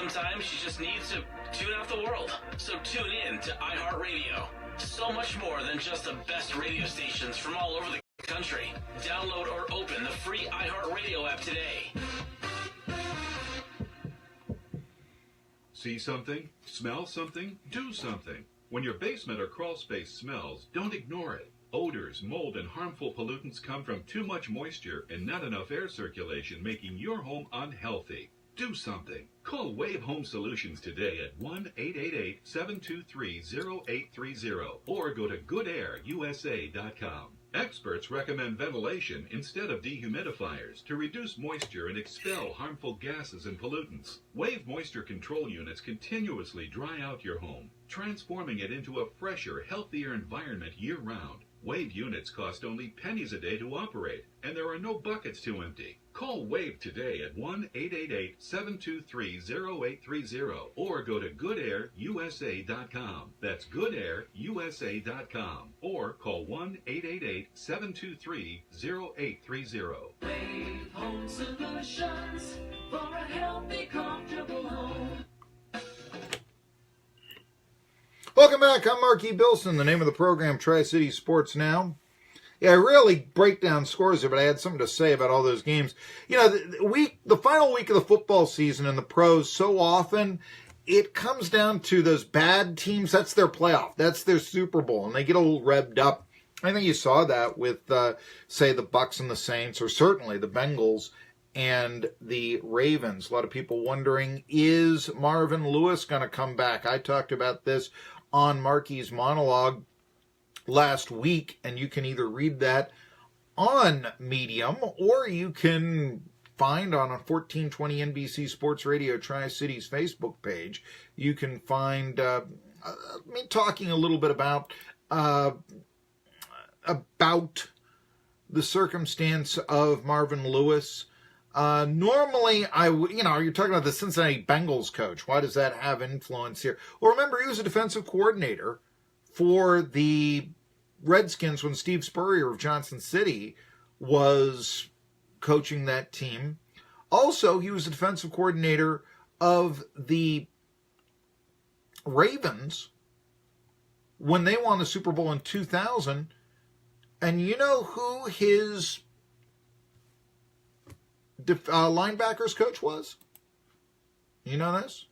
Sometimes she just needs to tune out the world. So tune in to iHeartRadio. So much more than just the best radio stations from all over the country. Download or open the free iHeartRadio app today. See something? Smell something? Do something. When your basement or crawl space smells, don't ignore it. Odors, mold, and harmful pollutants come from too much moisture and not enough air circulation, making your home unhealthy. Do something. Call Wave Home Solutions today at 1-888-723-0830 or go to GoodAirUSA.com. Experts recommend ventilation instead of dehumidifiers to reduce moisture and expel harmful gases and pollutants. Wave moisture control units continuously dry out your home, transforming it into a fresher, healthier environment year-round. Wave units cost only pennies a day to operate, and there are no buckets to empty. Call Wave today at 1-888-723-0830 or go to GoodAirUSA.com. That's GoodAirUSA.com or call 1-888-723-0830. Wave Home Solutions for a healthy, comfortable home. Welcome back. I'm Marky Billson. The name of the program, Tri-City Sports Now. Yeah, I rarely break down scores here, but I had something to say about all those games. You know, the final week of the football season in the pros, so often it comes down to those bad teams. That's their playoff. That's their Super Bowl, and they get a little revved up. I think you saw that with, say, the Bucs and the Saints, or certainly the Bengals and the Ravens. A lot of people wondering, is Marvin Lewis going to come back? I talked about this on Marky's monologue last week, and you can either read that on Medium or you can find on a 1420 NBC Sports Radio Tri-Cities Facebook page. You can find me talking a little bit about the circumstance of Marvin Lewis. Normally, you're talking about the Cincinnati Bengals coach. Why does that have influence here? Well, remember, he was a defensive coordinator for the Redskins when Steve Spurrier of Johnson City was coaching that team. Also, he was a defensive coordinator of the Ravens when they won the Super Bowl in 2000. And you know who his linebackers coach was? You know this?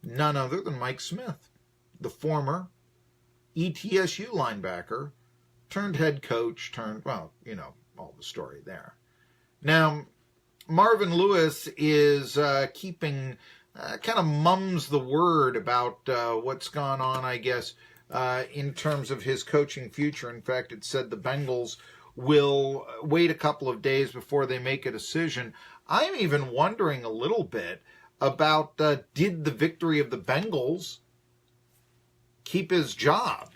None other than Mike Smith, the former ETSU linebacker, turned head coach, all the story there. Now, Marvin Lewis is keeping, kind of mums the word about what's gone on, I guess, in terms of his coaching future. In fact, it said the Bengals will wait a couple of days before they make a decision. I'm even wondering a little bit about did the victory of the Bengals keep his job?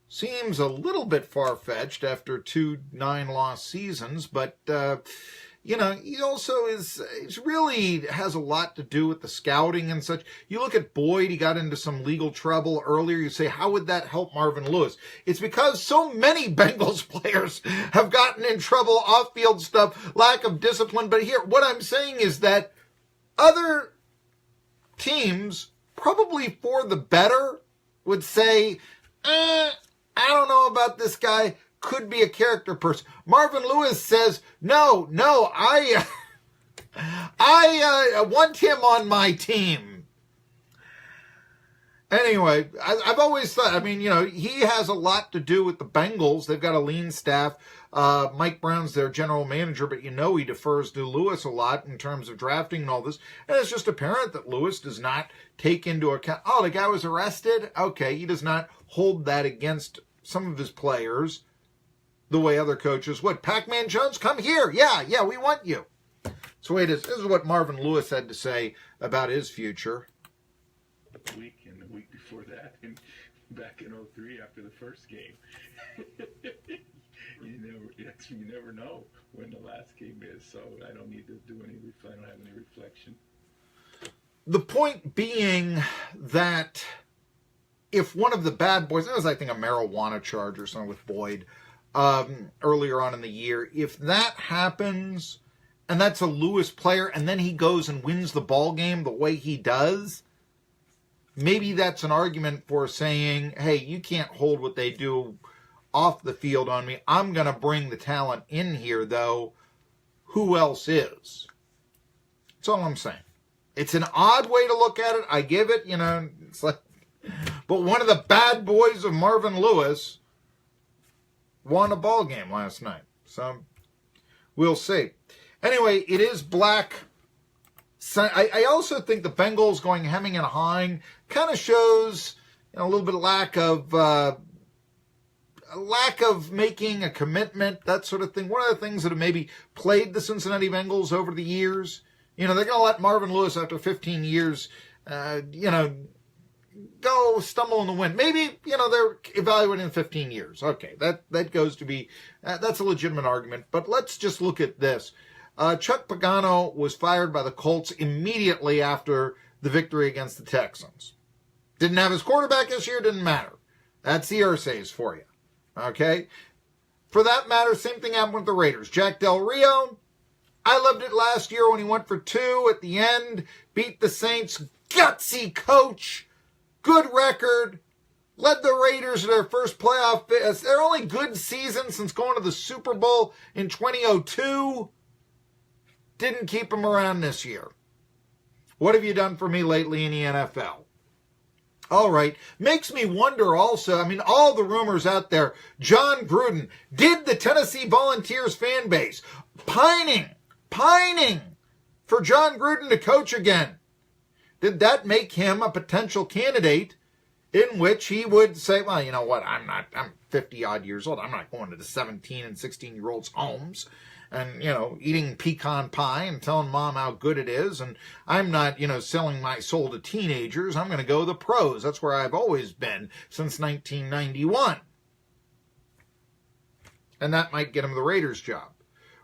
Seems a little bit far-fetched after 2 9-loss seasons, but he also really has a lot to do with the scouting and such. You look at Boyd, he got into some legal trouble earlier. You say, how would that help Marvin Lewis? It's because so many Bengals players have gotten in trouble, off-field stuff, lack of discipline. But here, what I'm saying is that other teams, probably for the better, would say, I don't know about this guy. Could be a character person. Marvin Lewis says, no, I want him on my team. Anyway, I've always thought, he has a lot to do with the Bengals. They've got a lean staff. Mike Brown's their general manager, but he defers to Lewis a lot in terms of drafting and all this. And it's just apparent that Lewis does not take into account, the guy was arrested? Okay, he does not hold that against some of his players the way other coaches would. Pac-Man Jones, come here. Yeah, we want you. So wait, this is what Marvin Lewis had to say about his future. The week and the week before that, and back in 03 after the first game. You never know when the last game is, so I don't need to do any, I don't have any reflection. The point being that if one of the bad boys, there was, I think, a marijuana charge or something with Boyd, earlier on in the year, if that happens and that's a Lewis player, and then he goes and wins the ball game the way he does, maybe that's an argument for saying, hey, you can't hold what they do off the field on me. I'm going to bring the talent in here, though. Who else is? That's all I'm saying. It's an odd way to look at it. I give it, it's like, but one of the bad boys of Marvin Lewis won a ball game last night. So we'll see. Anyway, it is black. I also think the Bengals going hemming and hawing kind of shows a little bit of lack of making a commitment, that sort of thing. One of the things that have maybe plagued the Cincinnati Bengals over the years, they're going to let Marvin Lewis after 15 years, go stumble in the wind. Maybe, they're evaluating in 15 years. Okay, that goes to be, that's a legitimate argument. But let's just look at this. Chuck Pagano was fired by the Colts immediately after the victory against the Texans. Didn't have his quarterback this year, didn't matter. That's the Irsay's for you. Okay? For that matter, same thing happened with the Raiders. Jack Del Rio, I loved it last year when he went for 2 at the end, beat the Saints. Gutsy coach, good record, led the Raiders to their first playoff. Their only good season since going to the Super Bowl in 2002. Didn't keep him around this year. What have you done for me lately in the NFL? All right. Makes me wonder also, all the rumors out there, John Gruden, did the Tennessee Volunteers fan base pining for John Gruden to coach again? Did that make him a potential candidate in which he would say, well, you know what, I'm 50 odd years old. I'm not going to the 17 and 16-year-olds' homes and, eating pecan pie and telling mom how good it is. And I'm not, selling my soul to teenagers. I'm going to go to the pros. That's where I've always been since 1991. And that might get him the Raiders job.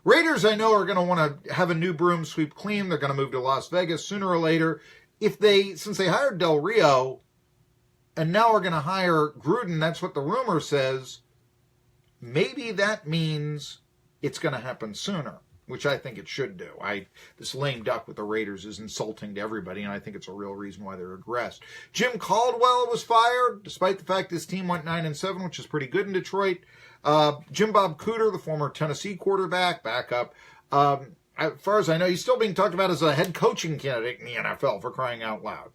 Raiders, I know, are going to want to have a new broom sweep clean. They're going to move to Las Vegas sooner or later. Since they hired Del Rio and now are going to hire Gruden, that's what the rumor says, maybe that means it's going to happen sooner, which I think it should do. This lame duck with the Raiders is insulting to everybody, and I think it's a real reason why they're regressed. Jim Caldwell was fired, despite the fact his team went 9-7, which is pretty good in Detroit. Jim Bob Cooter, the former Tennessee quarterback, backup. As far as I know, he's still being talked about as a head coaching candidate in the NFL, for crying out loud.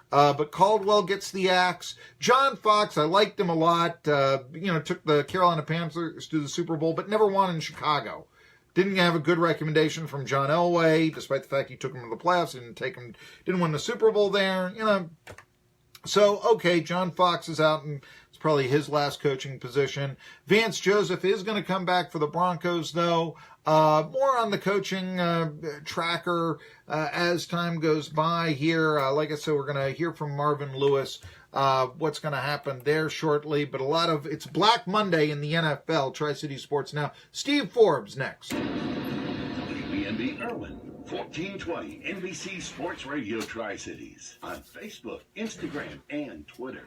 But Caldwell gets the axe. John Fox, I liked him a lot. Took the Carolina Panthers to the Super Bowl, but never won in Chicago. Didn't have a good recommendation from John Elway, despite the fact he took him to the playoffs. Didn't win the Super Bowl there. So, okay, John Fox is out, and it's probably his last coaching position. Vance Joseph is going to come back for the Broncos, though. More on the coaching tracker as time goes by here. Like I said, we're going to hear from Marvin Lewis, what's going to happen there shortly. But it's Black Monday in the NFL. Tri-City Sports Now. Steve Forbes next. WBNB Irwin, 1420 NBC Sports Radio Tri-Cities on Facebook, Instagram, and Twitter.